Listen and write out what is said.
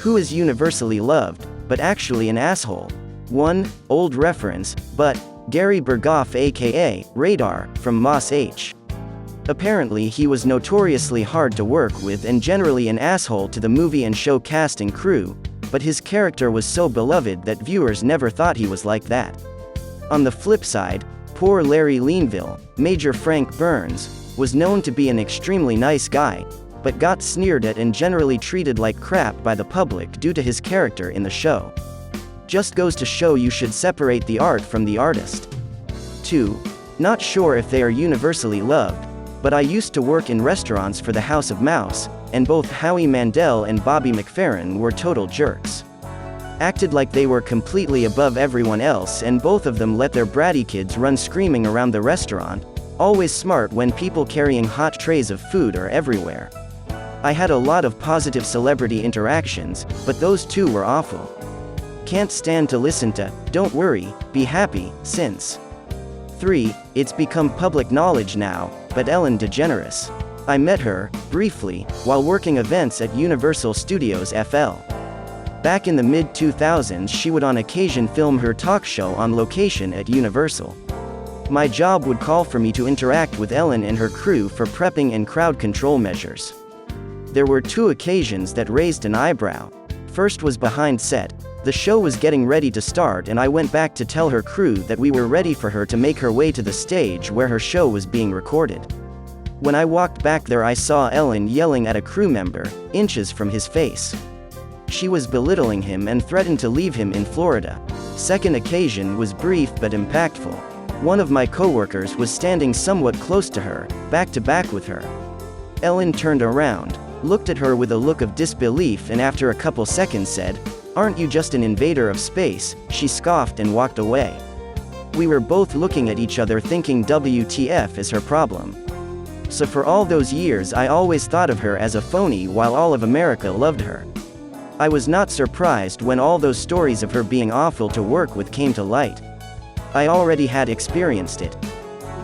Who is universally loved, but actually an asshole? 1. Old reference, but Gary Berghoff aka Radar, from Moss H. Apparently he was notoriously hard to work with and generally an asshole to the movie and show cast and crew, but his character was so beloved that viewers never thought he was like that. On the flip side, poor Larry Leanville, Major Frank Burns, was known to be an extremely nice guy, but got sneered at and generally treated like crap by the public due to his character in the show. Just goes to show you should separate the art from the artist. 2. Not sure if they are universally loved, but I used to work in restaurants for the House of Mouse, and both Howie Mandel and Bobby McFerrin were total jerks. Acted like they were completely above everyone else, and both of them let their bratty kids run screaming around the restaurant, always smart when people carrying hot trays of food are everywhere. I had a lot of positive celebrity interactions, but those two were awful. Can't stand to listen to "Don't worry, be happy" since. 3. It's become public knowledge now, but Ellen DeGeneres. I met her, briefly, while working events at Universal Studios FL. Back in the mid-2000s she would on occasion film her talk show on location at Universal. My job would call for me to interact with Ellen and her crew for prepping and crowd control measures. There were 2 occasions that raised an eyebrow. First was behind set. The show was getting ready to start and I went back to tell her crew that we were ready for her to make her way to the stage where her show was being recorded. When I walked back there I saw Ellen yelling at a crew member, inches from his face. She was belittling him and threatened to leave him in Florida. Second occasion was brief but impactful. One of my coworkers was standing somewhat close to her, back to back with her. Ellen turned around, looked at her with a look of disbelief and after a couple seconds said, "Aren't you just an invader of space?" She scoffed and walked away. We were both looking at each other thinking WTF is her problem. So for all those years I always thought of her as a phony while all of America loved her. I was not surprised when all those stories of her being awful to work with came to light. I already had experienced it.